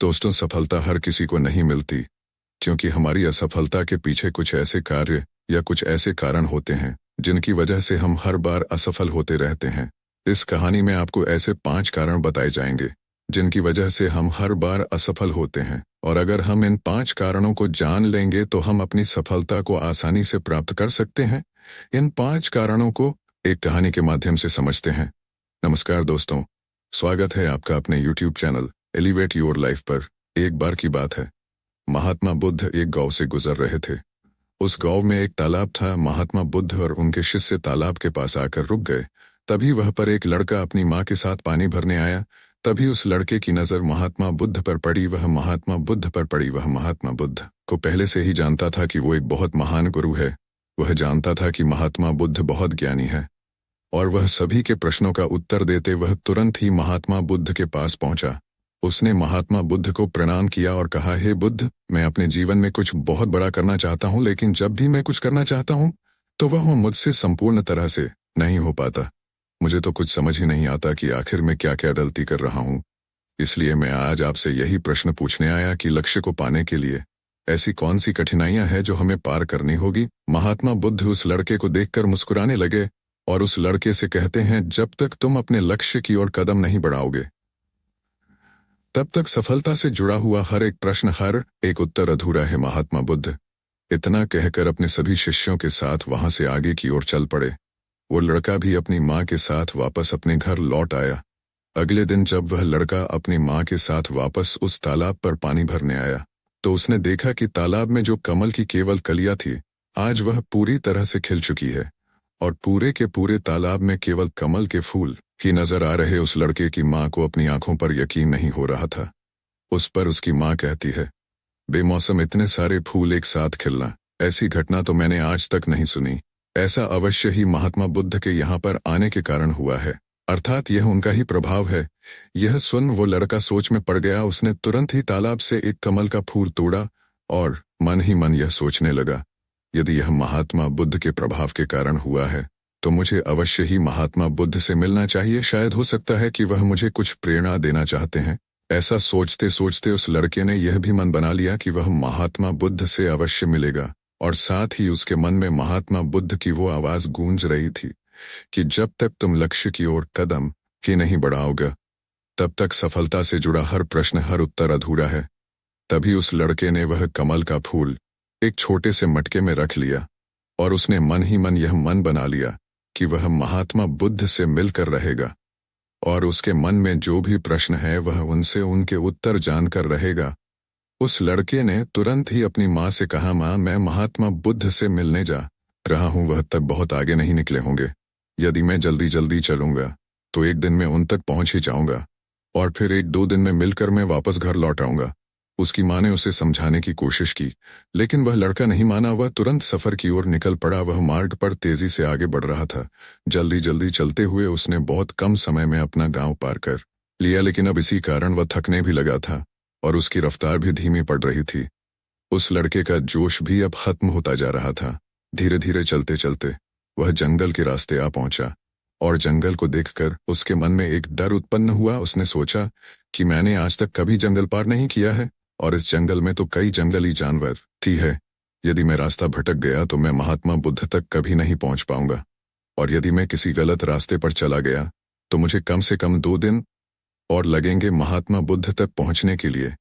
दोस्तों, सफलता हर किसी को नहीं मिलती, क्योंकि हमारी असफलता के पीछे कुछ ऐसे कार्य या कुछ ऐसे कारण होते हैं जिनकी वजह से हम हर बार असफल होते रहते हैं। इस कहानी में आपको ऐसे 5 कारण बताए जाएंगे जिनकी वजह से हम हर बार असफल होते हैं, और अगर हम इन 5 कारणों को जान लेंगे तो हम अपनी सफलता को आसानी से प्राप्त कर सकते हैं। इन 5 कारणों को एक कहानी के माध्यम से समझते हैं। नमस्कार दोस्तों, स्वागत है आपका अपने YouTube channel elevate your life पर। एक बार की बात है, महात्मा बुद्ध एक गांव से गुजर रहे थे। उस गांव में एक तालाब था। महात्मा बुद्ध और उनके शिष्य तालाब के पास आकर रुक गए। तभी वह पर एक लड़का अपनी माँ के साथ पानी भरने आया। तभी उस लड़के की नजर महात्मा बुद्ध पर पड़ी। वह महात्मा बुद्ध को पहले से ही जानता था कि वो एक बहुत महान गुरु है। वह जानता था कि महात्मा बुद्ध बहुत ज्ञानी है, और वह सभी के प्रश्नों का उत्तर देते वह तुरंत ही महात्मा बुद्ध के पास पहुंचा। उसने महात्मा बुद्ध को प्रणाम किया और कहा, हे बुद्ध, मैं अपने जीवन में कुछ बहुत बड़ा करना चाहता हूं, लेकिन जब भी मैं कुछ करना चाहता हूं तो वह मुझसे संपूर्ण तरह से नहीं हो पाता। मुझे तो कुछ समझ ही नहीं आता कि आखिर मैं क्या क्या गलती कर रहा हूं। इसलिए मैं आज आपसे यही प्रश्न पूछने आया कि लक्ष्य को पाने के लिए ऐसी कौन सी कठिनाइयां हैं जो हमें पार करनी होगी। महात्मा बुद्ध उस लड़के को देखकर मुस्कुराने लगे और उस लड़के से कहते हैं, जब तक तुम अपने लक्ष्य की ओर कदम नहीं बढ़ाओगे तब तक सफलता से जुड़ा हुआ हर एक प्रश्न, हर एक उत्तर अधूरा है। महात्मा बुद्ध इतना कहकर अपने सभी शिष्यों के साथ वहां से आगे की ओर चल पड़े। वो लड़का भी अपनी माँ के साथ वापस अपने घर लौट आया। अगले दिन जब वह लड़का अपनी माँ के साथ वापस उस तालाब पर पानी भरने आया तो उसने देखा कि तालाब में जो कमल की केवल कलियां थी, आज वह पूरी तरह से खिल चुकी है, और पूरे के पूरे तालाब में केवल कमल के फूल ही नजर आ रहे। उस लड़के की माँ को अपनी आंखों पर यकीन नहीं हो रहा था। उस पर उसकी माँ कहती है, बेमौसम इतने सारे फूल एक साथ खिलना, ऐसी घटना तो मैंने आज तक नहीं सुनी। ऐसा अवश्य ही महात्मा बुद्ध के यहाँ पर आने के कारण हुआ है, अर्थात यह उनका ही प्रभाव है। यह सुन वो लड़का सोच में पड़ गया। उसने तुरंत ही तालाब से एक कमल का फूल तोड़ा और मन ही मन यह सोचने लगा, यदि यह महात्मा बुद्ध के प्रभाव के कारण हुआ है तो मुझे अवश्य ही महात्मा बुद्ध से मिलना चाहिए। शायद हो सकता है कि वह मुझे कुछ प्रेरणा देना चाहते हैं। ऐसा सोचते सोचते उस लड़के ने यह भी मन बना लिया कि वह महात्मा बुद्ध से अवश्य मिलेगा, और साथ ही उसके मन में महात्मा बुद्ध की वो आवाज गूंज रही थी कि जब तक तुम लक्ष्य की ओर कदम ही नहीं बढ़ाओगे तब तक सफलता से जुड़ा हर प्रश्न, हर उत्तर अधूरा है। तभी उस लड़के ने वह कमल का फूल एक छोटे से मटके में रख लिया, और उसने मन ही मन यह मन बना लिया कि वह महात्मा बुद्ध से मिलकर रहेगा, और उसके मन में जो भी प्रश्न है वह उनसे उनके उत्तर जानकर रहेगा। उस लड़के ने तुरंत ही अपनी माँ से कहा, माँ, मैं महात्मा बुद्ध से मिलने जा रहा हूँ। वह तक बहुत आगे नहीं निकले होंगे। यदि मैं जल्दी जल्दी चलूंगा तो एक दिन में उन तक पहुंच ही जाऊंगा, और फिर 1-2 दिन में मिलकर मैं वापस घर लौट आऊंगा। उसकी माँ ने उसे समझाने की कोशिश की, लेकिन वह लड़का नहीं माना। वह तुरंत सफर की ओर निकल पड़ा। वह मार्ग पर तेजी से आगे बढ़ रहा था। जल्दी जल्दी चलते हुए उसने बहुत कम समय में अपना गांव पार कर लिया, लेकिन अब इसी कारण वह थकने भी लगा था और उसकी रफ्तार भी धीमी पड़ रही थी। उस लड़के का जोश भी अब खत्म होता जा रहा था। धीरे धीरे चलते चलते वह जंगल के रास्ते आ पहुंचा, और जंगल को देखकर उसके मन में एक डर उत्पन्न हुआ। उसने सोचा कि मैंने आज तक कभी जंगल पार नहीं किया है, और इस जंगल में तो कई जंगली जानवर थी है। यदि मैं रास्ता भटक गया तो मैं महात्मा बुद्ध तक कभी नहीं पहुंच पाऊंगा, और यदि मैं किसी गलत रास्ते पर चला गया तो मुझे कम से कम 2 दिन और लगेंगे महात्मा बुद्ध तक पहुंचने के लिए,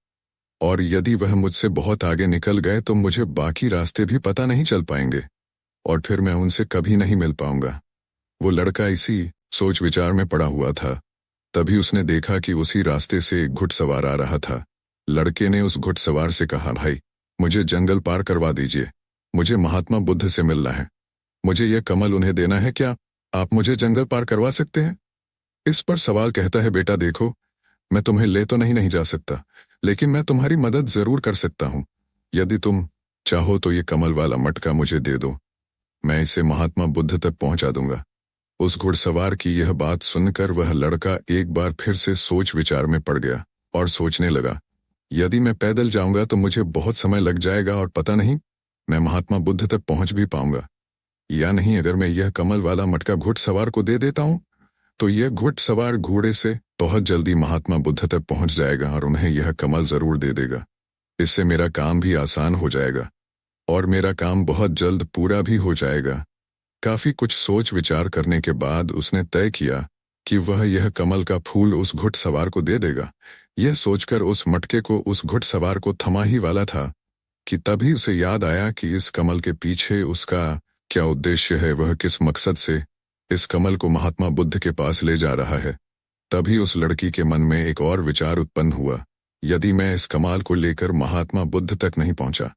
और यदि वह मुझसे बहुत आगे निकल गए तो मुझे बाकी रास्ते भी पता नहीं चल पाएंगे, और फिर मैं उनसे कभी नहीं मिल पाऊंगा। वो लड़का इसी सोच विचार में पड़ा हुआ था। तभी उसने देखा कि उसी रास्ते से एक घुड़सवार आ रहा था। लड़के ने उस घुड़सवार से कहा, भाई, मुझे जंगल पार करवा दीजिए। मुझे महात्मा बुद्ध से मिलना है। मुझे यह कमल उन्हें देना है। क्या आप मुझे जंगल पार करवा सकते हैं? इस पर सवाल कहता है, बेटा देखो, मैं तुम्हें ले तो नहीं जा सकता, लेकिन मैं तुम्हारी मदद जरूर कर सकता हूँ। यदि तुम चाहो तो ये कमल वाला मटका मुझे दे दो, मैं इसे महात्मा बुद्ध तक पहुंचा दूंगा। उस घुड़सवार की यह बात सुनकर वह लड़का एक बार फिर से सोच विचार में पड़ गया और सोचने लगा, यदि मैं पैदल जाऊंगा तो मुझे बहुत समय लग जाएगा, और पता नहीं मैं महात्मा बुद्ध तक पहुंच भी पाऊंगा या नहीं। अगर मैं यह कमल वाला मटका घुड़सवार को दे देता हूं तो यह घुड़सवार घोड़े से बहुत जल्दी महात्मा बुद्ध तक पहुंच जाएगा और उन्हें यह कमल जरूर दे देगा। इससे मेरा काम भी आसान हो जाएगा और मेरा काम बहुत जल्द पूरा भी हो जाएगा। काफी कुछ सोच विचार करने के बाद उसने तय किया कि वह यह कमल का फूल उस घुड़सवार को दे देगा। यह सोचकर उस मटके को उस घुड़सवार को थमा ही वाला था कि तभी उसे याद आया कि इस कमल के पीछे उसका क्या उद्देश्य है, वह किस मकसद से इस कमल को महात्मा बुद्ध के पास ले जा रहा है। तभी उस लड़की के मन में एक और विचार उत्पन्न हुआ, यदि मैं इस कमाल को लेकर महात्मा बुद्ध तक नहीं पहुंचा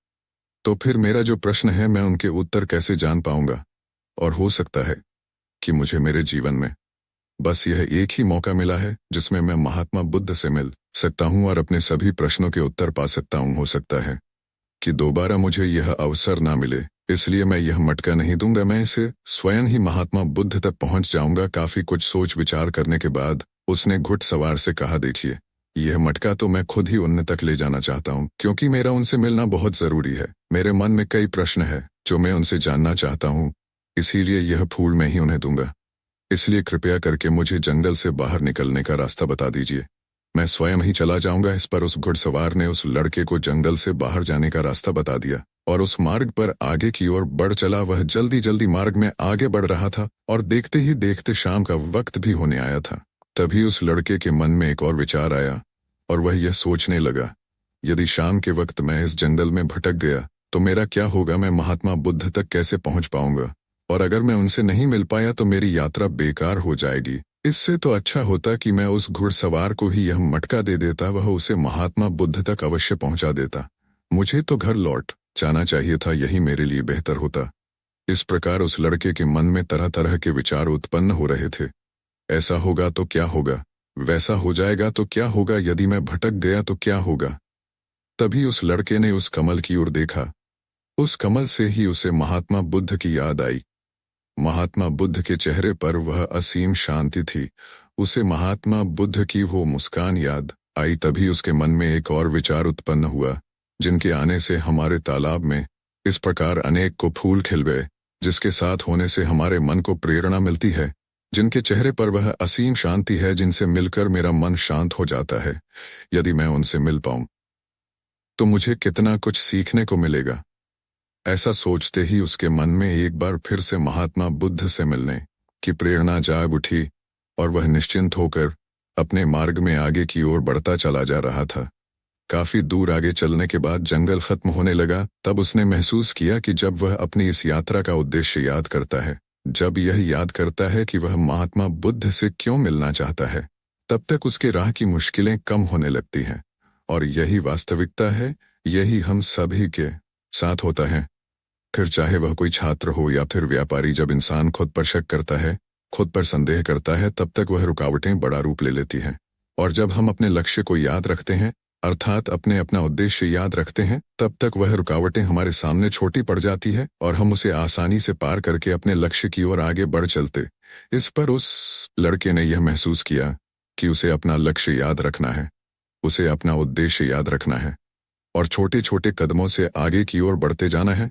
तो फिर मेरा जो प्रश्न है मैं उनके उत्तर कैसे जान पाऊंगा। और हो सकता है कि मुझे मेरे जीवन में बस यह एक ही मौका मिला है जिसमें मैं महात्मा बुद्ध से मिल सकता हूं और अपने सभी प्रश्नों के उत्तर पा सकता हूं। हो सकता है कि दोबारा मुझे यह अवसर ना मिले, इसलिए मैं यह मटका नहीं दूंगा, मैं इसे स्वयं ही महात्मा बुद्ध तक पहुंच जाऊंगा। काफी कुछ सोच विचार करने के बाद उसने घुड़सवार से कहा, देखिए यह मटका तो मैं खुद ही उन्हें तक ले जाना चाहता हूं, क्योंकि मेरा उनसे मिलना बहुत जरूरी है। मेरे मन में कई प्रश्न है जो मैं उनसे जानना चाहता हूं, इसीलिए यह फूल मैं ही उन्हें दूंगा। इसलिए कृपया करके मुझे जंगल से बाहर निकलने का रास्ता बता दीजिए, मैं स्वयं ही चला जाऊंगा। इस पर उस घुड़सवार ने उस लड़के को जंगल से बाहर जाने का रास्ता बता दिया और उस मार्ग पर आगे की ओर बढ़ चला। वह जल्दी जल्दी मार्ग में आगे बढ़ रहा था और देखते ही देखते शाम का वक्त भी होने आया था। तभी उस लड़के के मन में एक और विचार आया और वह यह सोचने लगा, यदि शाम के वक्त मैं इस जंगल में भटक गया तो मेरा क्या होगा, मैं महात्मा बुद्ध तक कैसे पहुंच पाऊंगा, और अगर मैं उनसे नहीं मिल पाया तो मेरी यात्रा बेकार हो जाएगी। इससे तो अच्छा होता कि मैं उस घुड़सवार को ही यह मटका दे देता, वह उसे महात्मा बुद्ध तक अवश्य पहुंचा देता। मुझे तो घर लौट जाना चाहिए था, यही मेरे लिए बेहतर होता। इस प्रकार उस लड़के के मन में तरह तरह के विचार उत्पन्न हो रहे थे। ऐसा होगा तो क्या होगा, वैसा हो जाएगा तो क्या होगा, यदि मैं भटक गया तो क्या होगा। तभी उस लड़के ने उस कमल की ओर देखा। उस कमल से ही उसे महात्मा बुद्ध की याद आई। महात्मा बुद्ध के चेहरे पर वह असीम शांति थी। उसे महात्मा बुद्ध की वो मुस्कान याद आई। तभी उसके मन में एक और विचार उत्पन्न हुआ, जिनके आने से हमारे तालाब में इस प्रकार अनेक को फूल खिल गए, जिसके साथ होने से हमारे मन को प्रेरणा मिलती है, जिनके चेहरे पर वह असीम शांति है, जिनसे मिलकर मेरा मन शांत हो जाता है। यदि मैं उनसे मिल पाऊं तो मुझे कितना कुछ सीखने को मिलेगा। ऐसा सोचते ही उसके मन में एक बार फिर से महात्मा बुद्ध से मिलने की प्रेरणा जाग उठी और वह निश्चिंत होकर अपने मार्ग में आगे की ओर बढ़ता चला जा रहा था। काफी दूर आगे चलने के बाद जंगल खत्म होने लगा। तब उसने महसूस किया कि जब वह अपनी इस यात्रा का उद्देश्य याद करता है, जब यह याद करता है कि वह महात्मा बुद्ध से क्यों मिलना चाहता है, तब तक उसके राह की मुश्किलें कम होने लगती हैं। और यही वास्तविकता है, यही हम सभी के साथ होता है। फिर चाहे वह कोई छात्र हो या फिर व्यापारी, जब इंसान खुद पर शक करता है, खुद पर संदेह करता है, तब तक वह रुकावटें बड़ा रूप ले लेती हैं। और जब हम अपने लक्ष्य को याद रखते हैं, अर्थात अपना उद्देश्य याद रखते हैं, तब तक वह रुकावटें हमारे सामने छोटी पड़ जाती है और हम उसे आसानी से पार करके अपने लक्ष्य की ओर आगे बढ़ चलते। इस पर उस लड़के ने यह महसूस किया कि उसे अपना लक्ष्य याद रखना है, उसे अपना उद्देश्य याद रखना है और छोटे छोटे कदमों से आगे की ओर बढ़ते जाना है।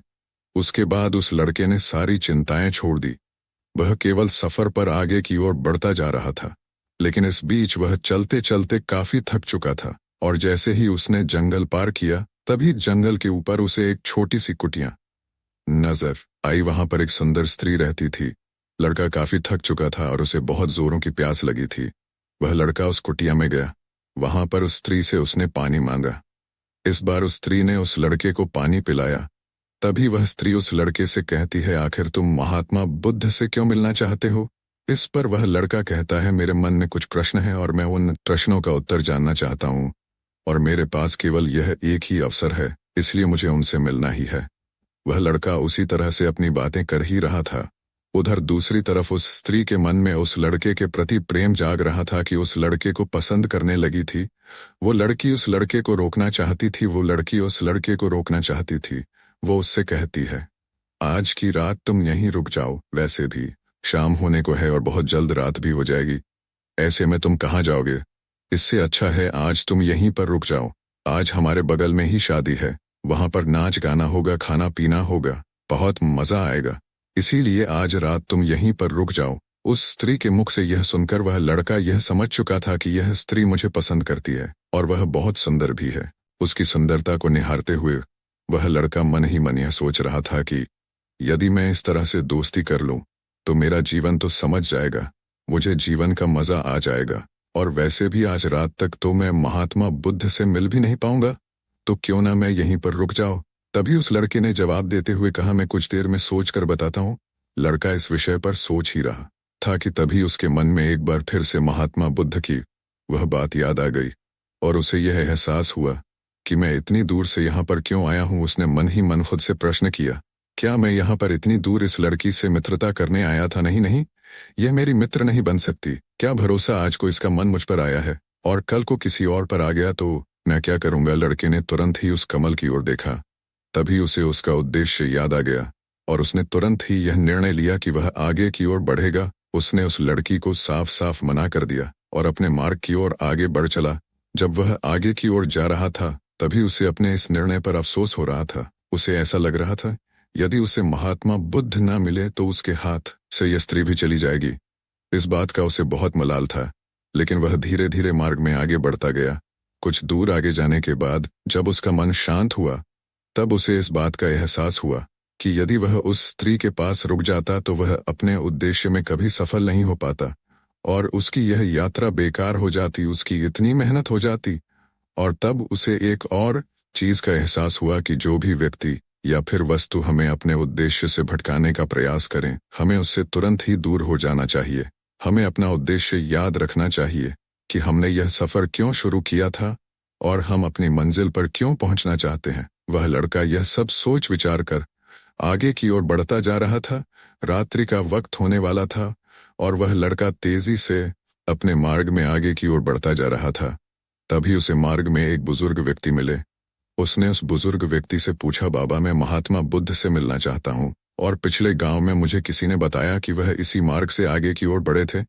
उसके बाद उस लड़के ने सारी चिंताएं छोड़ दी। वह केवल सफर पर आगे की ओर बढ़ता जा रहा था, लेकिन इस बीच वह चलते चलते काफी थक चुका था। और जैसे ही उसने जंगल पार किया, तभी जंगल के ऊपर उसे एक छोटी सी कुटिया नजर आई। वहां पर एक सुंदर स्त्री रहती थी। लड़का काफी थक चुका था और उसे बहुत जोरों की प्यास लगी थी। वह लड़का उस कुटिया में गया। वहां पर उस स्त्री से उसने पानी मांगा। इस बार उस स्त्री ने उस लड़के को पानी पिलाया। तभी वह स्त्री उस लड़के से कहती है, आखिर तुम महात्मा बुद्ध से क्यों मिलना चाहते हो? इस पर वह लड़का कहता है, मेरे मन में कुछ प्रश्न हैं और मैं उन प्रश्नों का उत्तर जानना चाहता हूँ और मेरे पास केवल यह एक ही अवसर है, इसलिए मुझे उनसे मिलना ही है। वह लड़का उसी तरह से अपनी बातें कर ही रहा था। उधर दूसरी तरफ उस स्त्री के मन में उस लड़के के प्रति प्रेम जाग रहा था कि उस लड़के को पसंद करने लगी थी। वो लड़की उस लड़के को रोकना चाहती थी, वो लड़की उस लड़के को रोकना चाहती थी। वो उससे कहती है, आज की रात तुम यहीं रुक जाओ, वैसे भी शाम होने को है और बहुत जल्द रात भी हो जाएगी। ऐसे में तुम कहाँ जाओगे? इससे अच्छा है आज तुम यहीं पर रुक जाओ। आज हमारे बगल में ही शादी है, वहां पर नाच गाना होगा, खाना पीना होगा, बहुत मजा आएगा। इसीलिए आज रात तुम यहीं पर रुक जाओ। उस स्त्री के मुख से यह सुनकर वह लड़का यह समझ चुका था कि यह स्त्री मुझे पसंद करती है और वह बहुत सुंदर भी है। उसकी सुंदरता को निहारते हुए वह लड़का मन ही मन यह सोच रहा था कि यदि मैं इस तरह से दोस्ती कर लूं तो मेरा जीवन तो समझ जाएगा, मुझे जीवन का मजा आ जाएगा, और वैसे भी आज रात तक तो मैं महात्मा बुद्ध से मिल भी नहीं पाऊंगा, तो क्यों ना मैं यहीं पर रुक जाऊं। तभी उस लड़के ने जवाब देते हुए कहा, मैं कुछ देर में सोच कर बताता हूं। लड़का इस विषय पर सोच ही रहा था कि तभी उसके मन में एक बार फिर से महात्मा बुद्ध की वह बात याद आ गई और उसे यह एहसास हुआ कि मैं इतनी दूर से यहाँ पर क्यों आया हूँ। उसने मन ही मन खुद से प्रश्न किया, क्या मैं यहाँ पर इतनी दूर इस लड़की से मित्रता करने आया था? नहीं नहीं, यह मेरी मित्र नहीं बन सकती। क्या भरोसा आज को इसका मन मुझ पर आया है और कल को किसी और पर आ गया तो मैं क्या करूंगा। लड़के ने तुरंत ही उस कमल की ओर देखा। तभी उसे उसका उद्देश्य याद आ गया और उसने तुरंत ही यह निर्णय लिया कि वह आगे की ओर बढ़ेगा। उसने उस लड़की को साफ साफ मना कर दिया और अपने मार्ग की ओर आगे बढ़ चला। जब वह आगे की ओर जा रहा था तभी उसे अपने इस निर्णय पर अफसोस हो रहा था। उसे ऐसा लग रहा था यदि उसे महात्मा बुद्ध न मिले तो उसके हाथ से यह स्त्री भी चली जाएगी। इस बात का उसे बहुत मलाल था, लेकिन वह धीरे धीरे मार्ग में आगे बढ़ता गया। कुछ दूर आगे जाने के बाद जब उसका मन शांत हुआ तब उसे इस बात का एहसास हुआ कि यदि वह उस स्त्री के पास रुक जाता तो वह अपने उद्देश्य में कभी सफल नहीं हो पाता और उसकी यह यात्रा बेकार हो जाती, उसकी इतनी मेहनत हो जाती। और तब उसे एक और चीज का एहसास हुआ कि जो भी व्यक्ति या फिर वस्तु हमें अपने उद्देश्य से भटकाने का प्रयास करें, हमें उससे तुरंत ही दूर हो जाना चाहिए। हमें अपना उद्देश्य याद रखना चाहिए कि हमने यह सफर क्यों शुरू किया था और हम अपनी मंजिल पर क्यों पहुंचना चाहते हैं। वह लड़का यह सब सोच विचार कर आगे की ओर बढ़ता जा रहा था। रात्रि का वक्त होने वाला था और वह लड़का तेजी से अपने मार्ग में आगे की ओर बढ़ता जा रहा था। तभी उसे मार्ग में एक बुजुर्ग व्यक्ति मिले। उसने उस बुजुर्ग व्यक्ति से पूछा, बाबा मैं महात्मा बुद्ध से मिलना चाहता हूँ और पिछले गांव में मुझे किसी ने बताया कि वह इसी मार्ग से आगे की ओर बढ़े थे।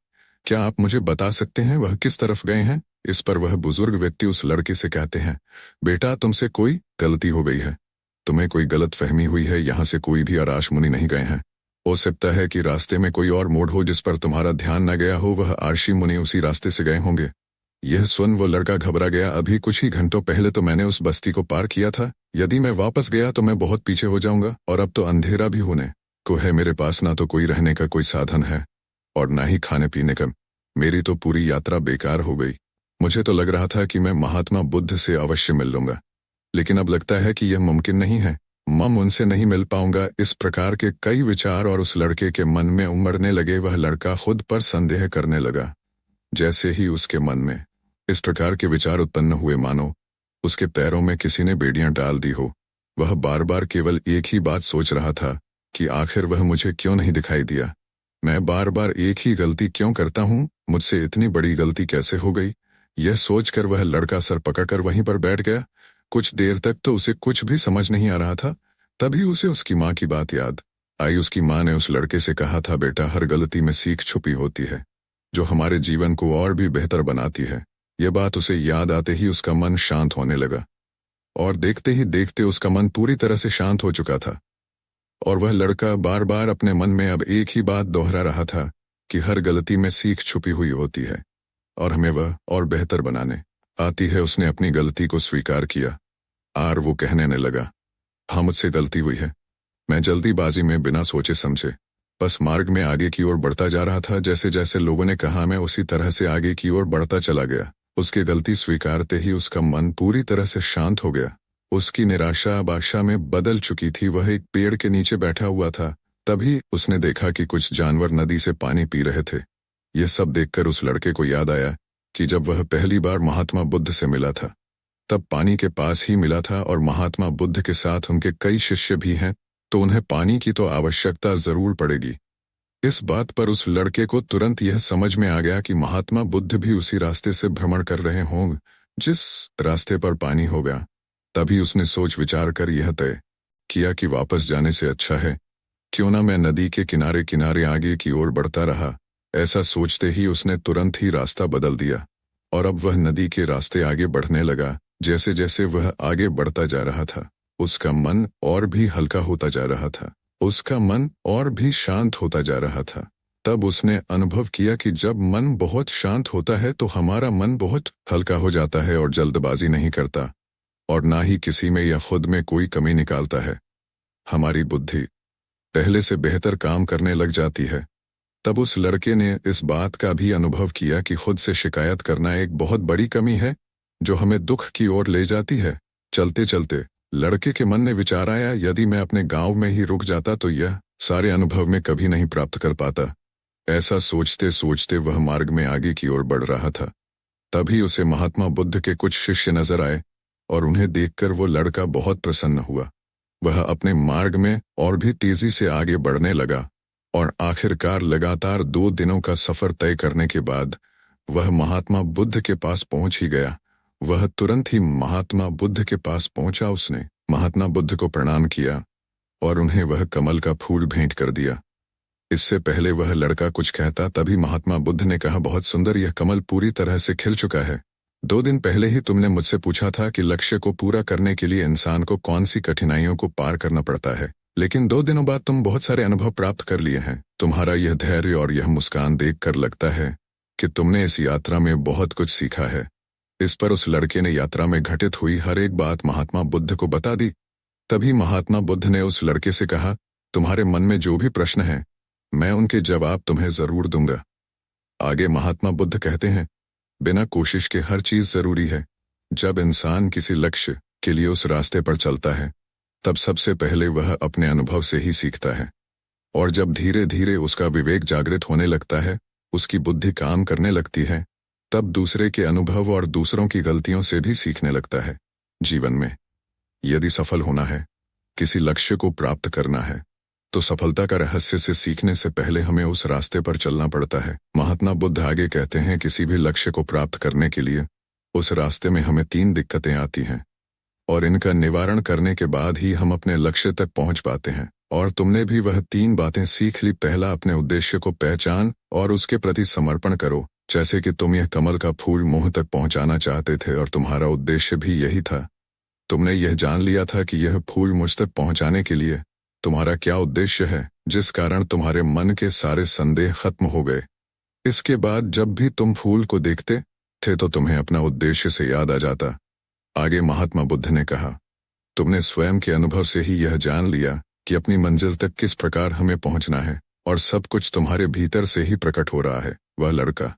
क्या आप मुझे बता सकते हैं वह किस तरफ गए हैं? इस पर वह बुजुर्ग व्यक्ति उस लड़के से कहते हैं, बेटा तुमसे कोई गलती हो गई है, तुम्हें कोई गलत फहमी हुई है। यहाँ से कोई भी आराश मुनि नहीं गए हैं। हो सकता है कि रास्ते में कोई और मोड़ हो जिस पर तुम्हारा ध्यान न गया हो, वह आर्षि मुनि उसी रास्ते से गए होंगे। यह सुन वो लड़का घबरा गया। अभी कुछ ही घंटों पहले तो मैंने उस बस्ती को पार किया था। यदि मैं वापस गया तो मैं बहुत पीछे हो जाऊंगा और अब तो अंधेरा भी होने को है। मेरे पास ना तो कोई रहने का कोई साधन है और ना ही खाने पीने का। मेरी तो पूरी यात्रा बेकार हो गई। मुझे तो लग रहा था कि मैं महात्मा बुद्ध से अवश्य मिल लूंगा, लेकिन अब लगता है कि यह मुमकिन नहीं है। मैं उनसे नहीं मिल पाऊंगा। इस प्रकार के कई विचार और उस लड़के के मन में उमड़ने लगे। वह लड़का खुद पर संदेह करने लगा। जैसे ही उसके मन में इस प्रकार के विचार उत्पन्न हुए मानो उसके पैरों में किसी ने बेड़ियां डाल दी हो। वह बार बार केवल एक ही बात सोच रहा था कि आखिर वह मुझे क्यों नहीं दिखाई दिया। मैं बार बार एक ही गलती क्यों करता हूँ, मुझसे इतनी बड़ी गलती कैसे हो गई। यह सोचकर वह लड़का सर पकड़कर वहीं पर बैठ गया। कुछ देर तक तो उसे कुछ भी समझ नहीं आ रहा था। तभी उसे उसकी माँ की बात याद आई। उसकी माँ ने उस लड़के से कहा था, बेटा हर गलती में सीख छुपी होती है जो हमारे जीवन को और भी बेहतर बनाती है। यह बात उसे याद आते ही उसका मन शांत होने लगा और देखते ही देखते उसका मन पूरी तरह से शांत हो चुका था। और वह लड़का बार बार अपने मन में अब एक ही बात दोहरा रहा था कि हर गलती में सीख छुपी हुई होती है और हमें वह और बेहतर बनाने आती है। उसने अपनी गलती को स्वीकार किया और वो कहने न लगा, हाँ मुझसे गलती हुई है। मैं जल्दीबाजी में बिना सोचे समझे बस मार्ग में आगे की ओर बढ़ता जा रहा था। जैसे जैसे लोगों ने कहा मैं उसी तरह से आगे की ओर बढ़ता चला गया। उसकी गलती स्वीकारते ही उसका मन पूरी तरह से शांत हो गया। उसकी निराशा अब आशा में बदल चुकी थी। वह एक पेड़ के नीचे बैठा हुआ था। तभी उसने देखा कि कुछ जानवर नदी से पानी पी रहे थे। यह सब देखकर उस लड़के को याद आया कि जब वह पहली बार महात्मा बुद्ध से मिला था तब पानी के पास ही मिला था और महात्मा बुद्ध के साथ उनके कई शिष्य भी हैं, तो उन्हें पानी की तो आवश्यकता जरूर पड़ेगी। इस बात पर उस लड़के को तुरंत यह समझ में आ गया कि महात्मा बुद्ध भी उसी रास्ते से भ्रमण कर रहे होंगे जिस रास्ते पर पानी होगा। तभी उसने सोच विचार कर यह तय किया कि वापस जाने से अच्छा है क्यों ना मैं नदी के किनारे किनारे आगे की ओर बढ़ता रहा। ऐसा सोचते ही उसने तुरंत ही रास्ता बदल दिया और अब वह नदी के रास्ते आगे बढ़ने लगा। जैसे जैसे वह आगे बढ़ता जा रहा था उसका मन और भी हल्का होता जा रहा था। उसका मन और भी शांत होता जा रहा था। तब उसने अनुभव किया कि जब मन बहुत शांत होता है तो हमारा मन बहुत हल्का हो जाता है और जल्दबाजी नहीं करता और ना ही किसी में या खुद में कोई कमी निकालता है। हमारी बुद्धि पहले से बेहतर काम करने लग जाती है। तब उस लड़के ने इस बात का भी अनुभव किया कि खुद से शिकायत करना एक बहुत बड़ी कमी है जो हमें दुख की ओर ले जाती है। चलते चलते लड़के के मन में विचार आया, यदि मैं अपने गांव में ही रुक जाता तो यह सारे अनुभव में कभी नहीं प्राप्त कर पाता। ऐसा सोचते सोचते वह मार्ग में आगे की ओर बढ़ रहा था। तभी उसे महात्मा बुद्ध के कुछ शिष्य नजर आए और उन्हें देखकर वो लड़का बहुत प्रसन्न हुआ। वह अपने मार्ग में और भी तेजी से आगे बढ़ने लगा और आखिरकार लगातार 2 दिनों का सफर तय करने के बाद वह महात्मा बुद्ध के पास पहुंच ही गया। वह तुरंत ही महात्मा बुद्ध के पास पहुंचा। उसने महात्मा बुद्ध को प्रणाम किया और उन्हें वह कमल का फूल भेंट कर दिया। इससे पहले वह लड़का कुछ कहता तभी महात्मा बुद्ध ने कहा, बहुत सुंदर, यह कमल पूरी तरह से खिल चुका है। 2 दिन पहले ही तुमने मुझसे पूछा था कि लक्ष्य को पूरा करने के लिए इंसान को कौन सी कठिनाइयों को पार करना पड़ता है, लेकिन 2 दिनों बाद तुम बहुत सारे अनुभव प्राप्त कर लिए हैं। तुम्हारा यह धैर्य और यह मुस्कान देखकर लगता है कि तुमने इस यात्रा में बहुत कुछ सीखा है। इस पर उस लड़के ने यात्रा में घटित हुई हर एक बात महात्मा बुद्ध को बता दी। तभी महात्मा बुद्ध ने उस लड़के से कहा, तुम्हारे मन में जो भी प्रश्न हैं मैं उनके जवाब तुम्हें जरूर दूंगा। आगे महात्मा बुद्ध कहते हैं, बिना कोशिश के हर चीज जरूरी है। जब इंसान किसी लक्ष्य के लिए उस रास्ते पर चलता है तब सबसे पहले वह अपने अनुभव से ही सीखता है, और जब धीरे धीरे उसका विवेक जागृत होने लगता है, उसकी बुद्धि काम करने लगती है, तब दूसरे के अनुभव और दूसरों की गलतियों से भी सीखने लगता है। जीवन में यदि सफल होना है, किसी लक्ष्य को प्राप्त करना है, तो सफलता का रहस्य से सीखने से पहले हमें उस रास्ते पर चलना पड़ता है। महात्मा बुद्ध आगे कहते हैं, किसी भी लक्ष्य को प्राप्त करने के लिए उस रास्ते में हमें 3 दिक्कतें आती हैं और इनका निवारण करने के बाद ही हम अपने लक्ष्य तक पहुंच पाते हैं। और तुमने भी वह 3 बातें सीख ली। पहला, अपने उद्देश्य को पहचान और उसके प्रति समर्पण करो। जैसे कि तुम यह कमल का फूल मुंह तक पहुंचाना चाहते थे और तुम्हारा उद्देश्य भी यही था। तुमने यह जान लिया था कि यह फूल मुझ तक पहुंचाने के लिए तुम्हारा क्या उद्देश्य है, जिस कारण तुम्हारे मन के सारे संदेह खत्म हो गए। इसके बाद जब भी तुम फूल को देखते थे तो तुम्हें अपना उद्देश्य से याद आ जाता। आगे महात्मा बुद्ध ने कहा, तुमने स्वयं के अनुभव से ही यह जान लिया कि अपनी मंजिल तक किस प्रकार हमें पहुंचना है और सब कुछ तुम्हारे भीतर से ही प्रकट हो रहा है। वह लड़का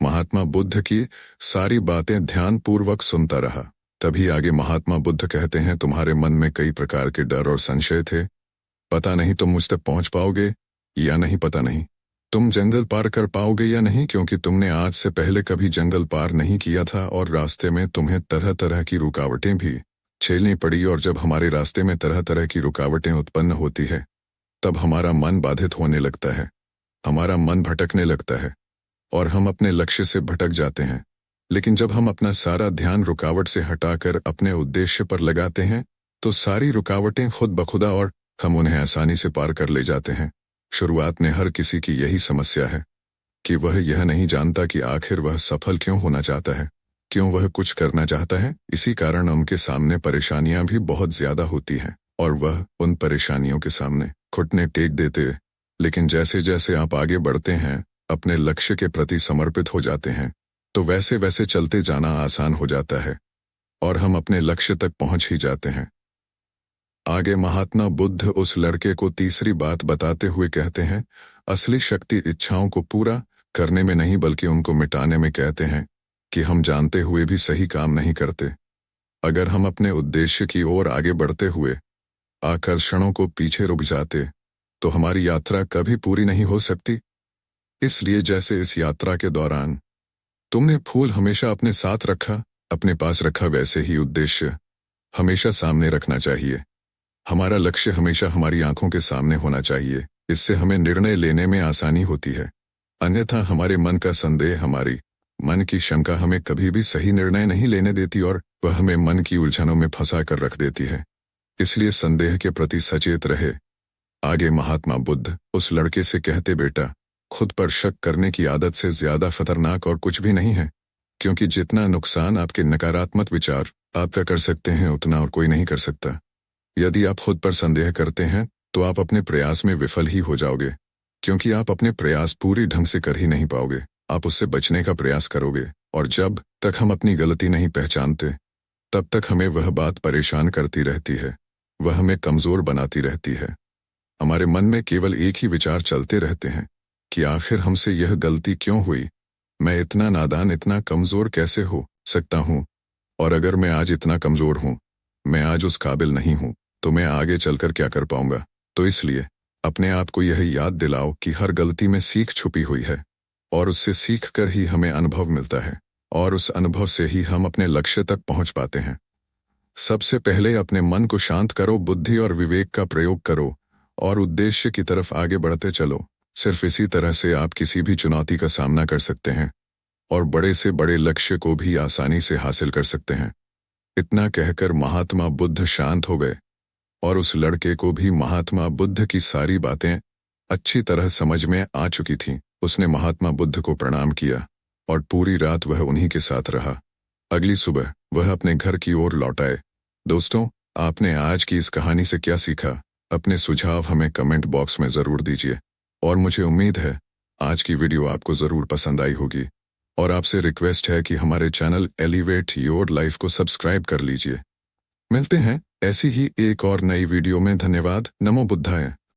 महात्मा बुद्ध की सारी बातें ध्यानपूर्वक सुनता रहा। तभी आगे महात्मा बुद्ध कहते हैं, तुम्हारे मन में कई प्रकार के डर और संशय थे। पता नहीं तुम मुझ तक पहुंच पाओगे या नहीं, पता नहीं तुम जंगल पार कर पाओगे या नहीं, क्योंकि तुमने आज से पहले कभी जंगल पार नहीं किया था और रास्ते में तुम्हें तरह तरह की रुकावटें भी झेलनी पड़ी। और जब हमारे रास्ते में तरह तरह की रुकावटें उत्पन्न होती है तब हमारा मन बाधित होने लगता है, हमारा मन भटकने लगता है और हम अपने लक्ष्य से भटक जाते हैं। लेकिन जब हम अपना सारा ध्यान रुकावट से हटाकर अपने उद्देश्य पर लगाते हैं तो सारी रुकावटें खुद बखुदा और हम उन्हें आसानी से पार कर ले जाते हैं। शुरुआत में हर किसी की यही समस्या है कि वह यह नहीं जानता कि आखिर वह सफल क्यों होना चाहता है, क्यों वह कुछ करना चाहता है। इसी कारण उनके सामने परेशानियां भी बहुत ज्यादा होती हैं और वह उन परेशानियों के सामने घुटने टेक देते। लेकिन जैसे जैसे आप आगे बढ़ते हैं, अपने लक्ष्य के प्रति समर्पित हो जाते हैं, तो वैसे वैसे चलते जाना आसान हो जाता है और हम अपने लक्ष्य तक पहुंच ही जाते हैं। आगे महात्मा बुद्ध उस लड़के को तीसरी बात बताते हुए कहते हैं, असली शक्ति इच्छाओं को पूरा करने में नहीं बल्कि उनको मिटाने में। कहते हैं कि हम जानते हुए भी सही काम नहीं करते। अगर हम अपने उद्देश्य की ओर आगे बढ़ते हुए आकर्षणों को पीछे रुक जाते तो हमारी यात्रा कभी पूरी नहीं हो सकती। इसलिए जैसे इस यात्रा के दौरान तुमने फूल हमेशा अपने साथ रखा, अपने पास रखा, वैसे ही उद्देश्य हमेशा सामने रखना चाहिए। हमारा लक्ष्य हमेशा हमारी आंखों के सामने होना चाहिए। इससे हमें निर्णय लेने में आसानी होती है। अन्यथा हमारे मन का संदेह, हमारी मन की शंका हमें कभी भी सही निर्णय नहीं लेने देती और वह हमें मन की उलझनों में फंसा कर रख देती है। इसलिए संदेह के प्रति सचेत रहे। आगे महात्मा बुद्ध उस लड़के से कहते, बेटा, खुद पर शक करने की आदत से ज्यादा खतरनाक और कुछ भी नहीं है, क्योंकि जितना नुकसान आपके नकारात्मक विचार आपका कर सकते हैं उतना और कोई नहीं कर सकता। यदि आप खुद पर संदेह करते हैं तो आप अपने प्रयास में विफल ही हो जाओगे। क्योंकि आप अपने प्रयास पूरी ढंग से कर ही नहीं पाओगे। आप उससे बचने का प्रयास करोगे, और जब तक हम अपनी गलती नहीं पहचानते तब तक हमें वह बात परेशान करती रहती है, वह हमें कमज़ोर बनाती रहती है। हमारे मन में केवल एक ही विचार चलते रहते हैं कि आखिर हमसे यह गलती क्यों हुई, मैं इतना नादान, इतना कमज़ोर कैसे हो सकता हूँ, और अगर मैं आज इतना कमज़ोर हूँ, मैं आज उस काबिल नहीं हूँ, तो मैं आगे चलकर क्या कर पाऊंगा। तो इसलिए अपने आप को यह याद दिलाओ कि हर गलती में सीख छुपी हुई है, और उससे सीख कर ही हमें अनुभव मिलता है, और उस अनुभव से ही हम अपने लक्ष्य तक पहुंच पाते हैं। सबसे पहले अपने मन को शांत करो, बुद्धि और विवेक का प्रयोग करो, और उद्देश्य की तरफ आगे बढ़ते चलो। सिर्फ इसी तरह से आप किसी भी चुनौती का सामना कर सकते हैं, और बड़े से बड़े लक्ष्य को भी आसानी से हासिल कर सकते हैं। इतना कहकर महात्मा बुद्ध शांत हो गए, और उस लड़के को भी महात्मा बुद्ध की सारी बातें अच्छी तरह समझ में आ चुकी थीं। उसने महात्मा बुद्ध को प्रणाम किया, और पूरी रात वह उन्हीं के साथ रहा। अगली सुबह वह अपने घर की ओर लौट आए। दोस्तों, आपने आज की इस कहानी से क्या सीखा? अपने सुझाव हमें कमेंट बॉक्स में ज़रूर दीजिए, और मुझे उम्मीद है आज की वीडियो आपको ज़रूर पसंद आई होगी। और आपसे रिक्वेस्ट है कि हमारे चैनल एलिवेट योर लाइफ को सब्सक्राइब कर लीजिए। मिलते हैं ऐसी ही एक और नई वीडियो में। धन्यवाद। नमो बुद्धाय।